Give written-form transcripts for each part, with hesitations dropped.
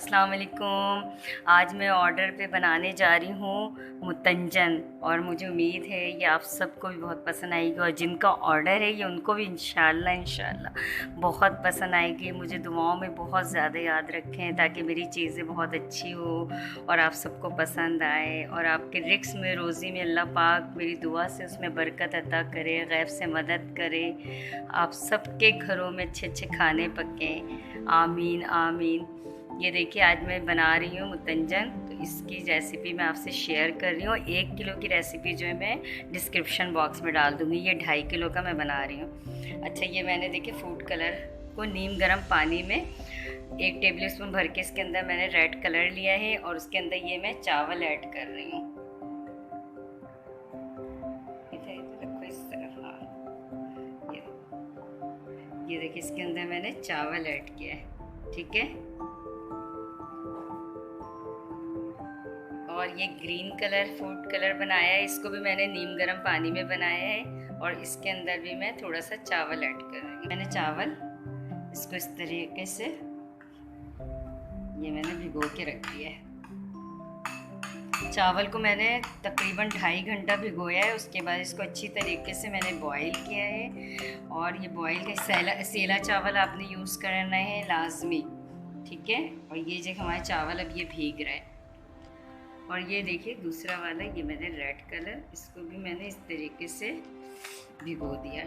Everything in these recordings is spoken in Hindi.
अस्सलाम वालेकुम। आज मैं ऑर्डर पे बनाने जा रही हूँ मुतंजन, और मुझे उम्मीद है ये आप सबको भी बहुत पसंद आएगी, और जिनका ऑर्डर है ये उनको भी इंशाल्लाह बहुत पसंद आएगी। मुझे दुआओं में बहुत ज़्यादा याद रखें ताकि मेरी चीज़ें बहुत अच्छी हो और आप सबको पसंद आए, और आपके रिस्क में रोज़ी में अल्लाह पाक मेरी दुआ से उसमें बरकत अता करे, गैब से मदद करे, आप सबके घरों में अच्छे अच्छे खाने पकें। आमीन आमीन। ये देखिए आज मैं बना रही हूँ मुतंजन, तो इसकी रेसिपी मैं आपसे शेयर कर रही हूँ। 1 किलो की रेसिपी जो है मैं डिस्क्रिप्शन बॉक्स में डाल दूँगी। ये 2.5 किलो का मैं बना रही हूँ। अच्छा, ये मैंने देखिए फूड कलर को नीम गर्म पानी में 1 टेबल स्पून भर के इसके अंदर मैंने रेड कलर लिया है, और उसके अंदर ये मैं चावल ऐड कर रही हूँ। रखो इस तरफ। हाँ, ये देखिए इसके अंदर मैंने चावल ऐड किया है, ठीक है। और ये ग्रीन कलर फूड कलर बनाया है, इसको भी मैंने नीम गर्म पानी में बनाया है, और इसके अंदर भी मैं थोड़ा सा चावल ऐड कर रही हूँ। मैंने चावल इसको इस तरीके से ये मैंने भिगो के रख दिया है। चावल को मैंने तकरीबन 2.5 घंटा भिगोया है। उसके बाद इसको अच्छी तरीके से मैंने बॉईल किया है, और ये बॉईल का सेला चावल आपने यूज़ करना है लाजमी, ठीक है। और ये जो हमारे चावल अब ये भीग रहा है, और ये देखिए दूसरा वाला ये मैंने रेड कलर, इसको भी मैंने इस तरीके से भिगो दिया,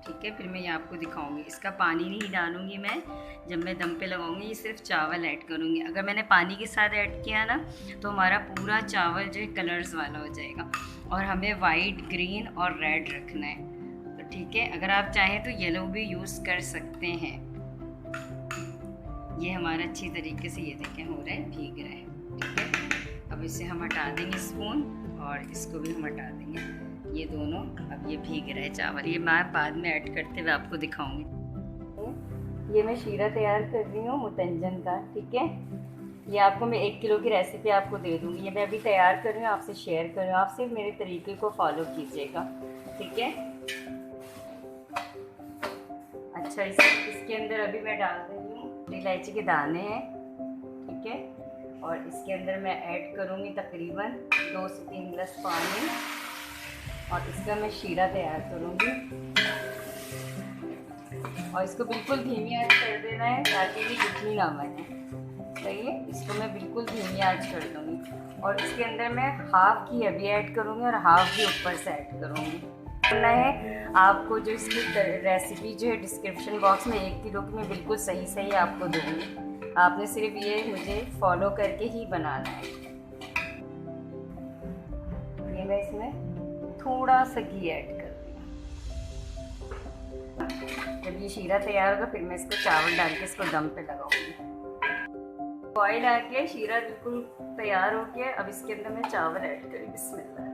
ठीक है। फिर मैं ये आपको दिखाऊंगी। इसका पानी नहीं डालूंगी मैं, जब मैं दम पे लगाऊंगी ये सिर्फ चावल ऐड करूंगी। अगर मैंने पानी के साथ ऐड किया ना तो हमारा पूरा चावल जो है कलर्स वाला हो जाएगा, और हमें वाइट ग्रीन और रेड रखना है, तो ठीक है। अगर आप चाहें तो येलो भी यूज़ कर सकते हैं। ये हमारा अच्छी तरीके से ये देखें हो रहा है, भीग रहा है, ठीक है। अब इसे हम हटा देंगे स्पून, और इसको भी हम हटा देंगे। ये दोनों अब ये भीग रहे चावल, ये मैं बाद में ऐड करते हुए आपको दिखाऊंगी। ये मैं शीरा तैयार कर रही हूँ मुतंजन का, ठीक है। ये आपको मैं 1 किलो की रेसिपी आपको दे दूँगी। ये मैं अभी तैयार कर रही हूँ, आपसे शेयर कर रही हूँ। आप सिर्फ मेरे तरीके को फॉलो कीजिएगा, ठीक है। अच्छा, इसके अंदर अभी मैं डाल रही हूँ इलायची के दाने हैं, ठीक है। और इसके अंदर मैं ऐड करूँगी तकरीबन 2 से 3 गिलास पानी, और इसका मैं शीरा तैयार करूँगी। और इसको बिल्कुल धीमी आंच कर देना है ताकि ये गुठली ना बने, सही है। इसको मैं बिल्कुल धीमी आंच कर दूँगी, और इसके अंदर मैं हाफ़ घी अभी ऐड करूँगी और हाफ़ घी ऊपर से ऐड करूँगी। करना है आपको, जो इसकी रेसिपी जो है डिस्क्रिप्शन बॉक्स में 1 किलो की मैं बिल्कुल सही सही आपको दूँगी। आपने सिर्फ ये मुझे फॉलो करके ही बनाना है। ये मैं इसमें थोड़ा सा घी ऐड कर दूँगी। जब ये शीरा तैयार होगा फिर मैं इसको चावल डाल के इसको दम पे लगाऊंगी। बॉईल आके शीरा बिल्कुल तैयार हो गया। अब इसके अंदर मैं चावल ऐड करूँगी। बिस्मिल्लाह।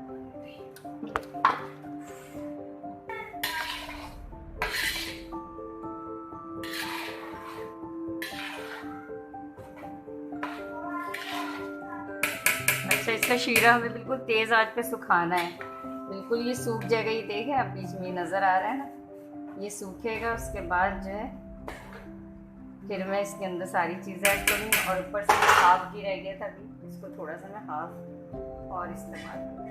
अच्छा, इसका शीरा हमें बिल्कुल तेज़ आंच पे सुखाना है, बिल्कुल ये सूख जाएगा। ये देखें आप बीच में नज़र आ रहा है ना, ये सूखेगा। उसके बाद जो है फिर मैं इसके अंदर सारी चीज़ें ऐड करूँगी, और ऊपर से हाफ घी रह गया था अभी, इसको थोड़ा सा मैं हाफ और इस्तेमाल करूँगी।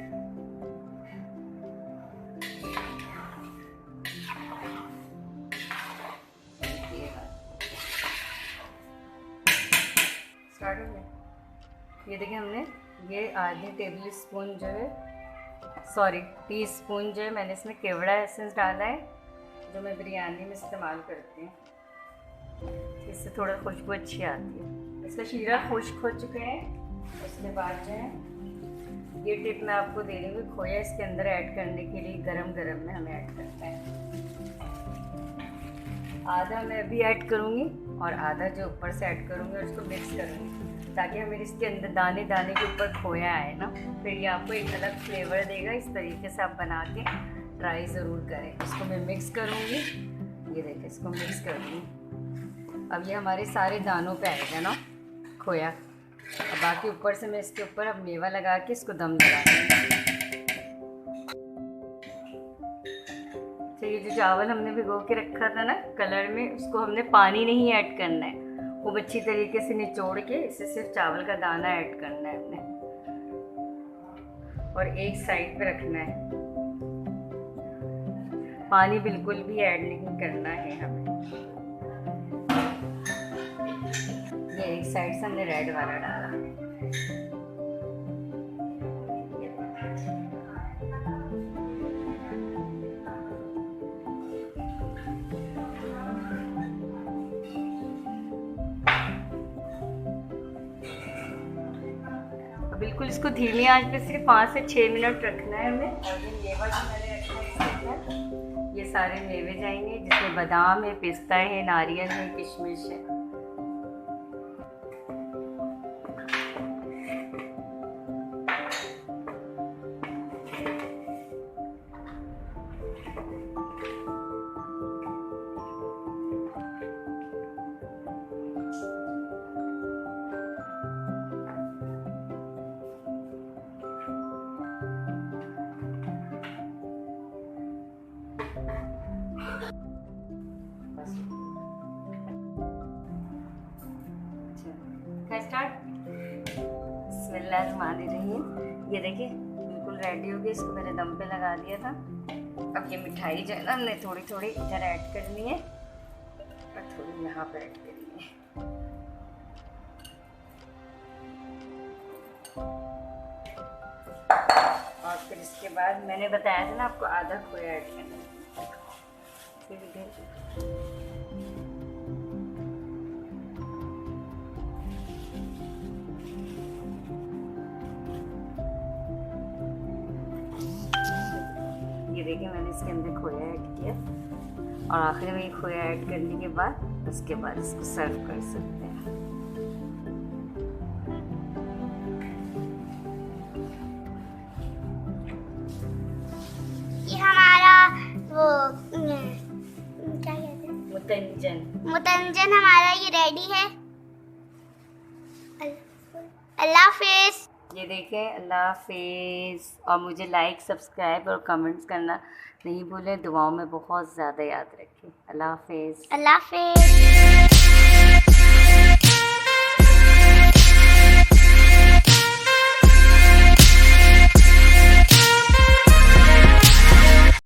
स्टार्ट हो गया। ये देखिए हमने ये आधे टेबल स्पून जो है टी स्पून जो है मैंने इसमें केवड़ा एसेंस डाला है, जो मैं बिरयानी में इस्तेमाल करती हूँ। इससे थोड़ा खुशबू अच्छी आती है। इसका शीरा खुश्क हो चुका है। उसके बाद जो है ये टिप मैं आपको दे रही हूँ, खोया इसके अंदर ऐड करने के लिए गरम गरम में हमें ऐड करना है। आधा मैं अभी ऐड करूँगी और आधा जो ऊपर से ऐड करूँगी, और इसको मिक्स करूँगी ताकि हमें इसके अंदर दाने दाने के ऊपर खोया आए ना, फिर ये आपको एक अलग फ्लेवर देगा। इस तरीके से आप बना के ट्राई ज़रूर करें। इसको मैं मिक्स करूँगी। ये देखिए इसको मिक्स करूँगी। अब ये हमारे सारे दानों पे आएगा ना खोया, और बाकी ऊपर से मैं इसके ऊपर अब मेवा लगा के इसको दम लगा दूँगी। तो ये जो चावल हमने भिगो के रखा था ना कलर में, उसको हमने पानी नहीं ऐड करना है, खूब अच्छी तरीके से निचोड़ के इसे सिर्फ चावल का दाना ऐड करना है हमने और एक साइड पे रखना है। पानी बिल्कुल भी ऐड नहीं करना है हमें। ये एक साइड से हमने रेड वाला डाला। बिल्कुल इसको धीमी आंच पे सिर्फ 5 से 6 मिनट रखना है हमें। और ये मेवा जो मैंने रखा है इसके अंदर ये सारे मेवे जाएंगे, जिसमें बादाम है, पिस्ता है, नारियल है, किशमिश है। स्टार्ट। बिस्मिल्लाहिर्रहमानिर्रहीम। ये देखिए बिल्कुल रेडी हो गई। इसको मैंने दम पे लगा दिया था। अब ये मिठाई जो है ना हमने थोड़ी थोड़ी इधर ऐड करनी है और थोड़ी यहाँ पे ऐड करनी है। और फिर इसके बाद मैंने बताया था ना आपको आधा खोया ऐड करना है। फिर इधर ये देखिए मैंने इसके अंदर खोया ऐड किया और आखिर में ये खोया ऐड करने के बाद उसके बाद इसको सर्व कर सकते हैं। ये हमारा वो क्या कहते हैं, मुतंजन हमारा ये रेडी है। अल्लाह हाफिज़। ये देखें, अल्लाह हाफिज़। और मुझे लाइक, सब्सक्राइब और कमेंट्स करना नहीं भूलें। दुआओं में बहुत ज़्यादा याद रखें। अल्लाह हाफिज़। अल्लाह हाफिज़।